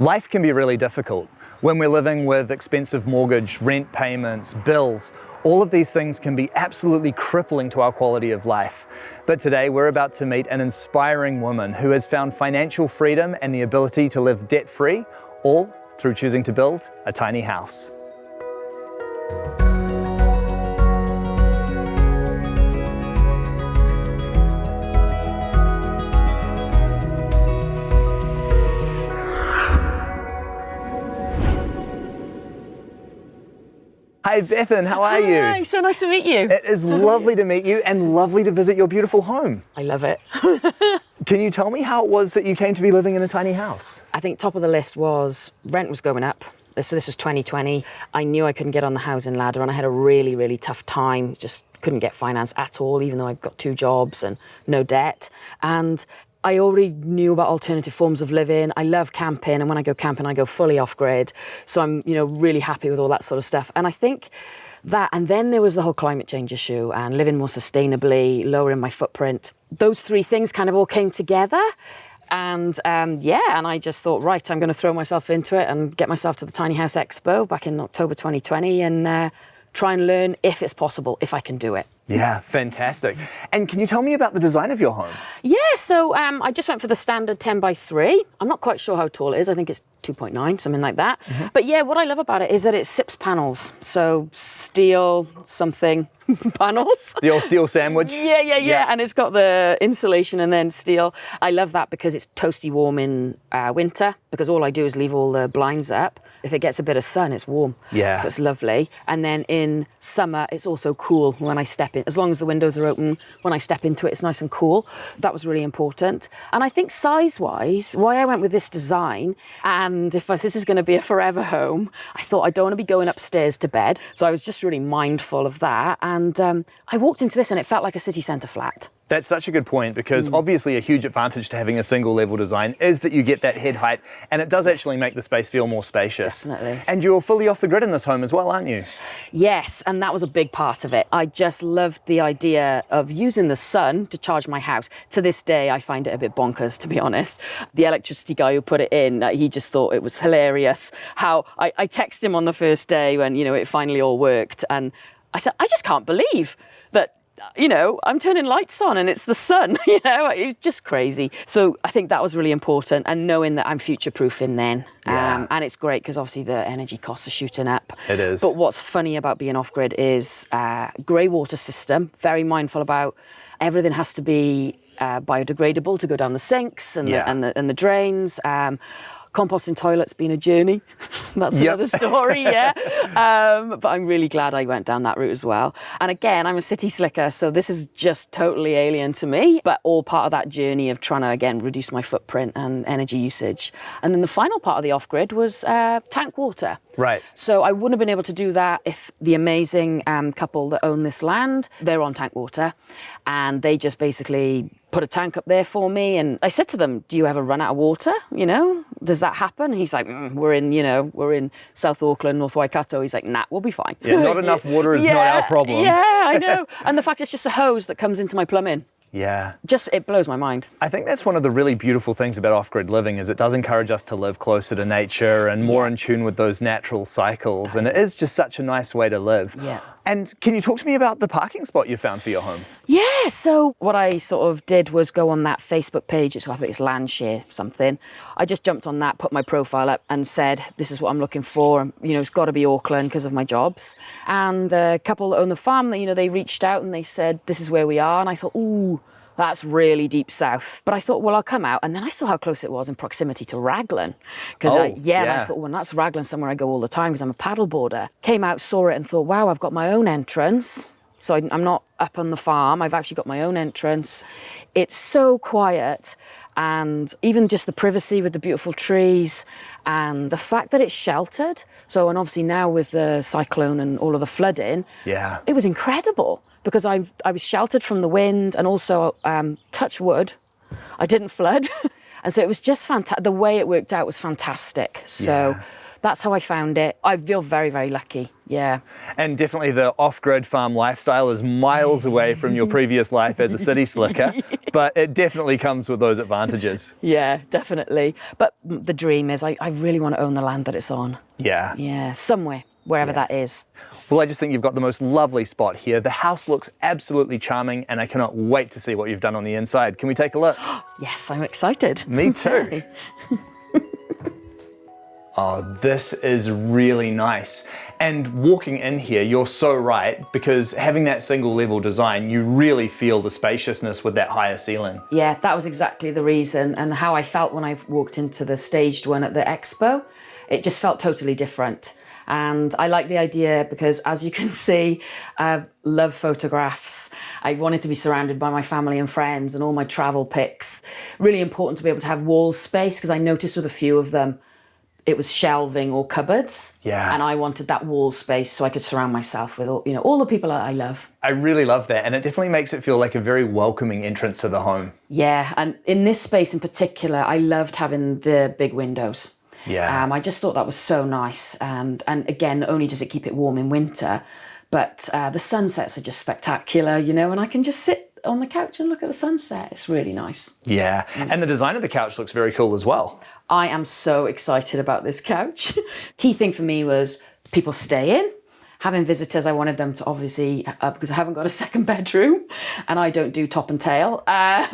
Life can be really difficult when we're living with expensive mortgage, rent payments, bills. All of these things can be absolutely crippling to our quality of life. But today we're about to meet an inspiring woman who has found financial freedom and the ability to live debt-free, all through choosing to build a tiny house. Hi Bethan, how are you? Hi, so nice to meet you. It is lovely to meet you and lovely to visit your beautiful home. I love it. Can you tell me how it was that you came to be living in a tiny house? I think top of the list was rent was going up. So this was 2020. I knew I couldn't get on the housing ladder and I had a really, really tough time. Just couldn't get finance at all, even though I've got 2 jobs and no debt. And I already knew about alternative forms of living. I love camping, and when I go camping, I go fully off-grid. So I'm, really happy with all that sort of stuff. And I think that, and then there was the whole climate change issue and living more sustainably, lowering my footprint. Those 3 things kind of all came together. And and I just thought, right, I'm going to throw myself into it and get myself to the Tiny House Expo back in October 2020 and try and learn if it's possible, if I can do it. Yeah, fantastic. And can you tell me about the design of your home? Yeah, so I just went for the standard 10 by 3. I'm not quite sure how tall it is. I think it's 2.9, something like that. Mm-hmm. But yeah, what I love about it is that it SIPs panels. So steel something panels. The old steel sandwich? Yeah. And it's got the insulation and then steel. I love that because it's toasty warm in winter, because all I do is leave all the blinds up. If it gets a bit of sun, it's warm. Yeah. So it's lovely. And then in summer, it's also cool when I step in. As long as the windows are open, when I step into it, it's nice and cool. That was really important. And I think size-wise, why I went with this design, and if this is going to be a forever home, I thought I don't want to be going upstairs to bed. So I was just really mindful of that. And I walked into this and it felt like a city centre flat. That's such a good point, because obviously a huge advantage to having a single level design is that you get that head height, and it does actually make the space feel more spacious. Definitely. And you're fully off the grid in this home as well, aren't you? Yes, and that was a big part of it. I just loved the idea of using the sun to charge my house. To this day, I find it a bit bonkers, to be honest. The electricity guy who put it in, he just thought it was hilarious how I texted him on the first day when, it finally all worked. And I said, I just can't believe that I'm turning lights on and it's the sun, it's just crazy. So I think that was really important, and knowing that I'm future-proofing then. Yeah. And it's great because obviously the energy costs are shooting up. It is. But what's funny about being off-grid is grey water system, very mindful about everything has to be biodegradable to go down the sinks and the drains. Composting toilets been a journey. That's another story, yeah. But I'm really glad I went down that route as well. And again, I'm a city slicker, so this is just totally alien to me, but all part of that journey of trying to, again, reduce my footprint and energy usage. And then the final part of the off-grid was tank water. Right. So I wouldn't have been able to do that if the amazing couple that own this land, they're on tank water, and they just basically put a tank up there for me. And I said to them, do you ever run out of water? Does that happen? He's like, we're in South Auckland, North Waikato. He's like, nah, we'll be fine. Yeah, not enough water is not our problem. Yeah, I know. And the fact it's just a hose that comes into my plumbing. Yeah. It blows my mind. I think that's one of the really beautiful things about off-grid living, is it does encourage us to live closer to nature and more in tune with those natural cycles. And it is just such a nice way to live. Yeah. And can you talk to me about the parking spot you found for your home? Yeah, so what I sort of did was go on that Facebook page. I think it's Landshare something. I just jumped on that, put my profile up and said, this is what I'm looking for. It's got to be Auckland because of my jobs. And the couple that own the farm, they reached out and they said, this is where we are. And I thought, ooh, that's really deep south. But I thought, well, I'll come out. And then I saw how close it was in proximity to Raglan. And I thought, well, that's Raglan, somewhere I go all the time because I'm a paddleboarder. Came out, saw it and thought, wow, I've got my own entrance. So I'm not up on the farm. I've actually got my own entrance. It's so quiet. And even just the privacy with the beautiful trees and the fact that it's sheltered. So, and obviously now with the cyclone and all of the flooding, it was incredible. Because I was sheltered from the wind, and also, touch wood, I didn't flood. And so it was just fantastic. The way it worked out was fantastic. So that's how I found it. I feel very, very lucky. Yeah. And definitely the off-grid farm lifestyle is miles away from your previous life as a city slicker, but it definitely comes with those advantages. Yeah, definitely. But the dream is I really want to own the land that it's on. Yeah. Yeah, somewhere, wherever that is. Well, I just think you've got the most lovely spot here. The house looks absolutely charming, and I cannot wait to see what you've done on the inside. Can we take a look? Yes, I'm excited. Me too. Oh, this is really nice. And walking in here, you're so right, because having that single level design, you really feel the spaciousness with that higher ceiling. Yeah, that was exactly the reason, and how I felt when I walked into the staged one at the expo. It just felt totally different. And I like the idea because, as you can see, I love photographs. I wanted to be surrounded by my family and friends and all my travel pics. Really important to be able to have wall space, because I noticed with a few of them, it was shelving or cupboards. Yeah. And I wanted that wall space so I could surround myself with all the people I love. I really love that, and it definitely makes it feel like a very welcoming entrance to the home. Yeah, and in this space in particular, I loved having the big windows. Yeah. I just thought that was so nice. And again, not only does it keep it warm in winter, but the sunsets are just spectacular, and I can just sit on the couch and look at the sunset. It's really nice. Yeah, and the design of the couch looks very cool as well. I am so excited about this couch. Key thing for me was people stay in. Having visitors, I wanted them to obviously, because I haven't got a second bedroom and I don't do top and tail. Yeah,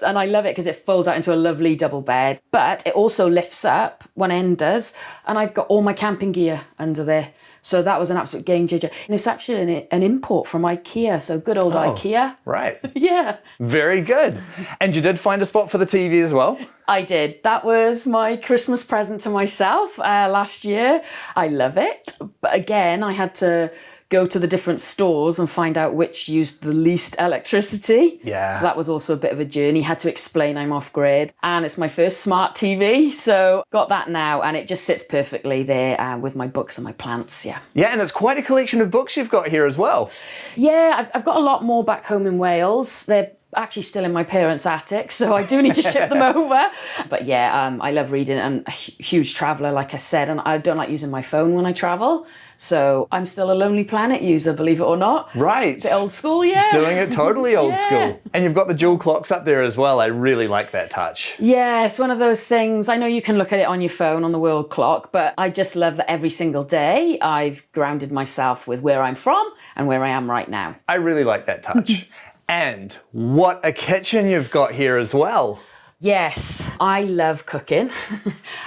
and I love it because it folds out into a lovely double bed, but it also lifts up, one end does, and I've got all my camping gear under there. So that was an absolute game changer. And it's actually an import from IKEA, so good old IKEA. Right. Yeah. Very good. And you did find a spot for the TV as well? I did. That was my Christmas present to myself last year. I love it. But again, I had to go to the different stores and find out which used the least electricity. Yeah. So that was also a bit of a journey. Had to explain I'm off grid. And it's my first smart TV. So got that now, and it just sits perfectly there with my books and my plants. Yeah. Yeah, and it's quite a collection of books you've got here as well. Yeah, I've got a lot more back home in Wales. They're actually still in my parents' attic, so I do need to ship them over. But yeah, I love reading, and a huge traveller, like I said, and I don't like using my phone when I travel. So I'm still a Lonely Planet user, believe it or not. Right. The old school, yeah. Doing it totally old Yeah. school. And you've got the dual clocks up there as well. I really like that touch. Yeah, it's one of those things. I know you can look at it on your phone on the world clock, but I just love that every single day I've grounded myself with where I'm from and where I am right now. I really like that touch. And what a kitchen you've got here as well. Yes, I love cooking.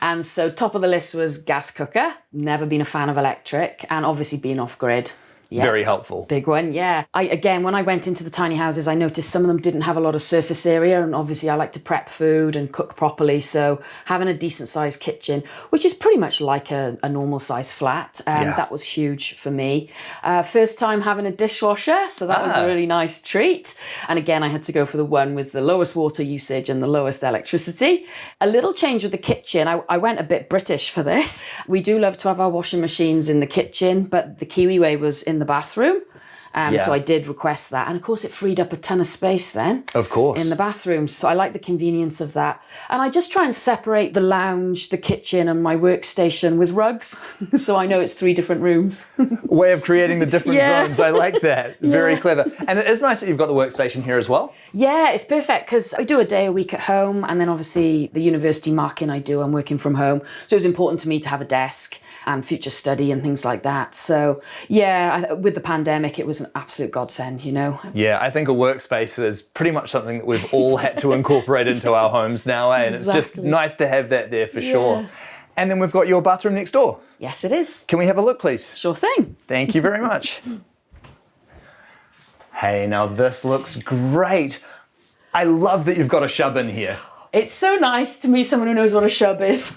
And so top of the list was gas cooker. Never been a fan of electric, and obviously being off grid. Yeah. Very helpful. Big one, yeah. Again, when I went into the tiny houses, I noticed some of them didn't have a lot of surface area, and obviously I like to prep food and cook properly, so having a decent sized kitchen, which is pretty much like a normal sized flat, that was huge for me. First time having a dishwasher, so that was a really nice treat. And again, I had to go for the one with the lowest water usage and the lowest electricity. A little change with the kitchen, I went a bit British for this. We do love to have our washing machines in the kitchen, but the Kiwi way was in the bathroom. So I did request that. And of course, it freed up a ton of space then. Of course. In the bathroom. So I like the convenience of that. And I just try and separate the lounge, the kitchen, and my workstation with rugs. So I know it's 3 different rooms. Way of creating the different zones. I like that. Very clever. And it is nice that you've got the workstation here as well. Yeah, it's perfect because I do a day a week at home. And then obviously the university marking I'm working from home. So it was important to me to have a desk and future study and things like that. So yeah, with the pandemic, it was an absolute godsend, Yeah, I think a workspace is pretty much something that we've all had to incorporate into our homes now, and it's just nice to have that there for sure. And then we've got your bathroom next door. Yes, it is. Can we have a look, please? Sure thing. Thank you very much. Hey, now this looks great. I love that you've got a shub in here. It's so nice to meet someone who knows what a shub is.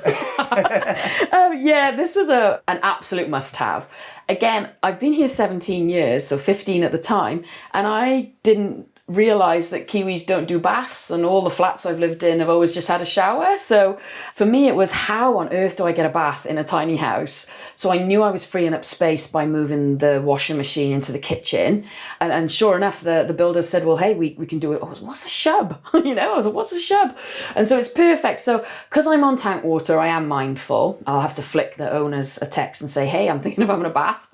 Yeah, this was an absolute must-have. Again, I've been here 17 years, so 15 at the time, and I didn't realised that Kiwis don't do baths, and all the flats I've lived in have always just had a shower. So for me, it was, how on earth do I get a bath in a tiny house? So I knew I was freeing up space by moving the washing machine into the kitchen. And sure enough, the builders said, well, hey, we can do it. I was, what's a shub? I was like, what's a shub? And so it's perfect. So because I'm on tank water, I am mindful. I'll have to flick the owners a text and say, hey, I'm thinking of having a bath.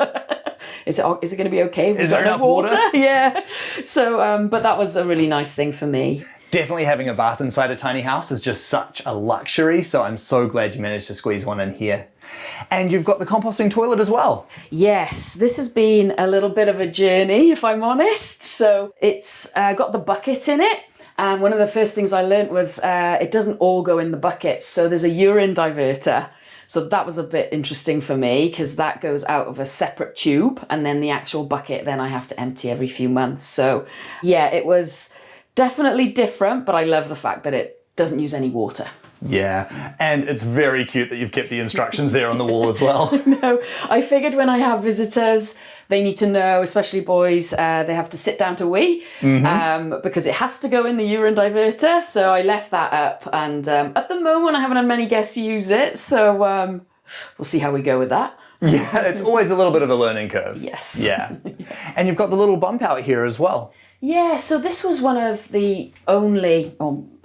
Is it going to be okay if we've got enough water? Yeah. So, but that was a really nice thing for me. Definitely having a bath inside a tiny house is just such a luxury, so I'm so glad you managed to squeeze one in here. And you've got the composting toilet as well. Yes, this has been a little bit of a journey, if I'm honest. So it's got the bucket in it. And one of the first things I learned was it doesn't all go in the bucket. So there's a urine diverter. So that was a bit interesting for me, because that goes out of a separate tube, and then the actual bucket then I have to empty every few months. So yeah, it was definitely different, but I love the fact that it doesn't use any water. Yeah, and it's very cute that you've kept the instructions there on the wall as well. No, I figured when I have visitors, they need to know, especially boys, they have to sit down to wee, because it has to go in the urine diverter. So I left that up, and at the moment I haven't had many guests use it, so we'll see how we go with that. Yeah, it's always a little bit of a learning curve. Yes. Yeah. And you've got the little bump out here as well. Yeah, so this was one of the only,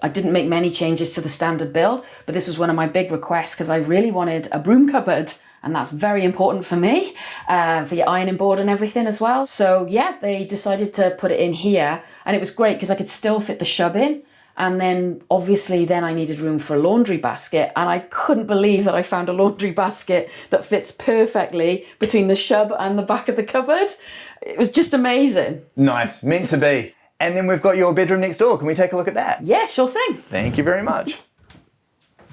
I didn't make many changes to the standard build, but this was one of my big requests, because I really wanted a broom cupboard, and that's very important for me, for your ironing board and everything as well. So yeah, they decided to put it in here, and it was great because I could still fit the shub in. And then obviously then I needed room for a laundry basket, and I couldn't believe that I found a laundry basket that fits perfectly between the shub and the back of the cupboard. It was just amazing. Nice, meant to be. And then we've got your bedroom next door. Can we take a look at that? Yeah, sure thing. Thank you very much.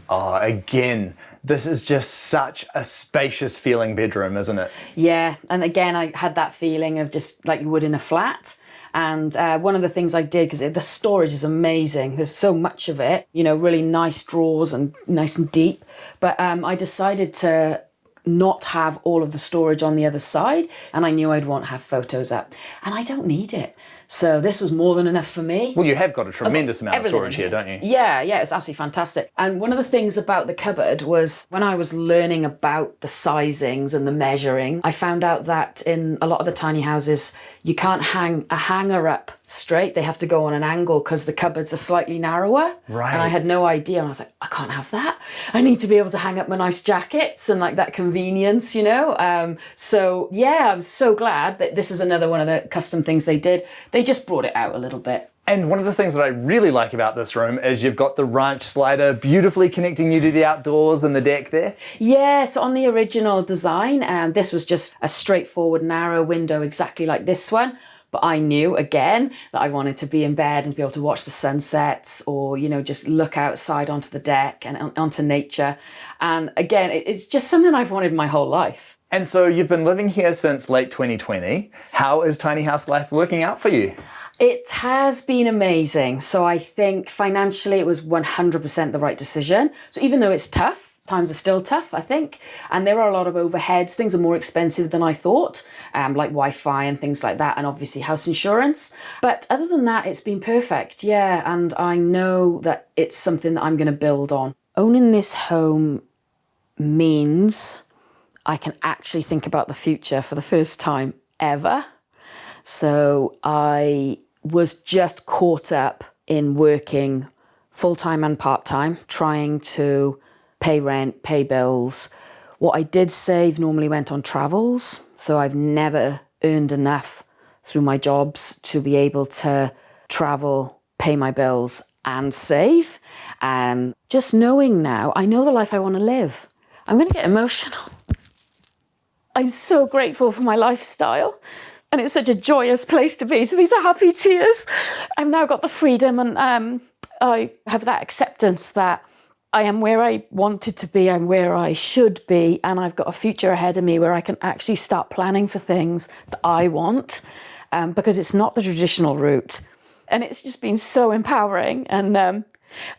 Oh, again, this is just such a spacious feeling bedroom, isn't it? Yeah, and again, I had that feeling of just like you would in a flat. And one of the things I did, because the storage is amazing, there's so much of it, really nice drawers and nice and deep. But I decided to not have all of the storage on the other side, and I knew I'd want to have photos up. And I don't need it. So this was more than enough for me. Well, you have got a tremendous amount of storage here, don't you? Yeah, it's absolutely fantastic. And one of the things about the cupboard was when I was learning about the sizings and the measuring, I found out that in a lot of the tiny houses, you can't hang a hanger up straight. They have to go on an angle because the cupboards are slightly narrower. Right. And I had no idea. And I was like, I can't have that. I need to be able to hang up my nice jackets and like that convenience, So yeah, I'm so glad that this is another one of the custom things they did. They just brought it out a little bit. And one of the things that I really like about this room is you've got the ranch slider beautifully connecting you to the outdoors and the deck there. Yeah, so on the original design, this was just a straightforward narrow window exactly like this one. But I knew, again, that I wanted to be in bed and be able to watch the sunsets or, just look outside onto the deck and onto nature. And again, it's just something I've wanted my whole life. And so you've been living here since late 2020. How is tiny house life working out for you? It has been amazing. So I think financially it was 100% the right decision. So even though it's tough, times are still tough, I think. And there are a lot of overheads. Things are more expensive than I thought, like Wi-Fi and things like that, and obviously house insurance. But other than that, it's been perfect. Yeah, and I know that it's something that I'm going to build on. Owning this home means I can actually think about the future for the first time ever. So I was just caught up in working full-time and part-time, trying to pay rent, pay bills. What I did save normally went on travels. So I've never earned enough through my jobs to be able to travel, pay my bills and save. Just knowing now, I know the life I want to live. I'm going to get emotional. I'm so grateful for my lifestyle, and it's such a joyous place to be. So these are happy tears. I've now got the freedom, and I have that acceptance that I am where I wanted to be, I'm where I should be, and I've got a future ahead of me where I can actually start planning for things that I want, because it's not the traditional route. And it's just been so empowering, and and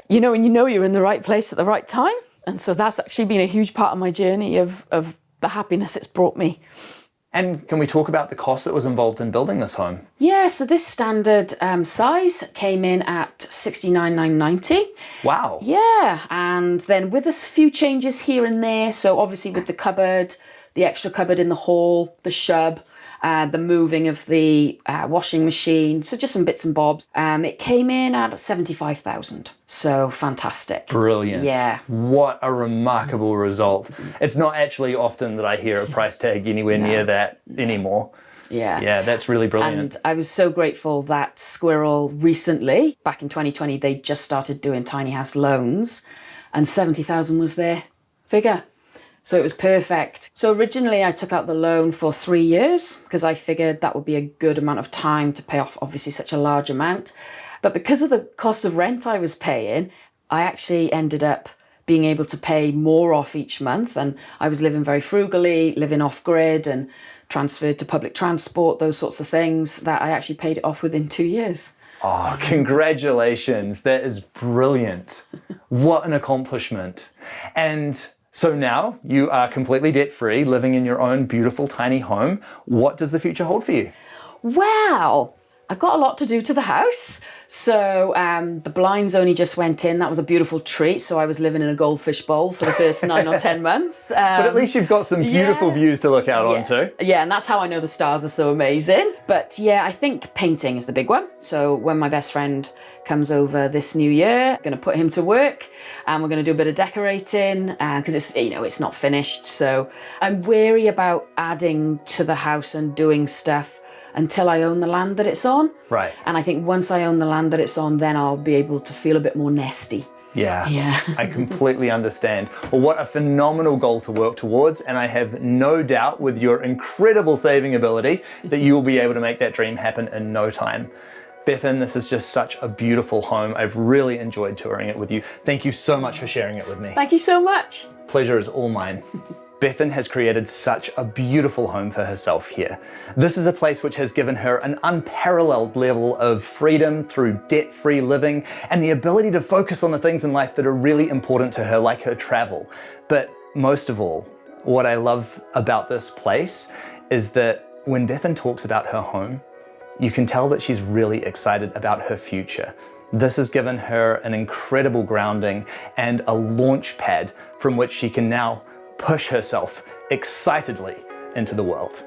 you're in the right place at the right time. And so that's actually been a huge part of my journey of the happiness it's brought me. And can we talk about the cost that was involved in building this home? Yeah, so this standard size came in at $69,990. Wow. Yeah, and then with a few changes here and there, so obviously with the cupboard, the extra cupboard in the hall, the shub, the moving of the washing machine, so just some bits and bobs. It came in at 75,000. So fantastic. Brilliant. Yeah. What a remarkable result. It's not actually often that I hear a price tag anywhere near that anymore. Yeah. Yeah, that's really brilliant. And I was so grateful that Squirrel recently, back in 2020, they just started doing tiny house loans, and 70,000 was their figure. So it was perfect. So originally I took out the loan for 3 years because I figured that would be a good amount of time to pay off obviously such a large amount. But because of the cost of rent I was paying, I actually ended up being able to pay more off each month. And I was living very frugally, living off grid and transferred to public transport, those sorts of things, that I actually paid it off within 2 years. Oh, congratulations. That is brilliant. What an accomplishment. And so now you are completely debt-free, living in your own beautiful tiny home. What does the future hold for you? Well, I've got a lot to do to the house. So the blinds only just went in. That was a beautiful treat. So I was living in a goldfish bowl for the first 9 or 10 months. But at least you've got some beautiful views to look out onto. Yeah, and that's how I know the stars are so amazing. But yeah, I think painting is the big one. So when my best friend comes over this new year, I'm going to put him to work and we're going to do a bit of decorating because it's, you know, it's not finished. So I'm wary about adding to the house and doing stuff until I own the land that it's on. Right. And I think once I own the land that it's on, then I'll be able to feel a bit more nesty. Yeah, I completely understand. Well, what a phenomenal goal to work towards, and I have no doubt with your incredible saving ability that you will be able to make that dream happen in no time. Bethan, this is just such a beautiful home. I've really enjoyed touring it with you. Thank you so much for sharing it with me. Thank you so much. Pleasure is all mine. Bethan has created such a beautiful home for herself here. This is a place which has given her an unparalleled level of freedom through debt-free living and the ability to focus on the things in life that are really important to her, like her travel. But most of all, what I love about this place is that when Bethan talks about her home, you can tell that she's really excited about her future. This has given her an incredible grounding and a launch pad from which she can now push herself excitedly into the world.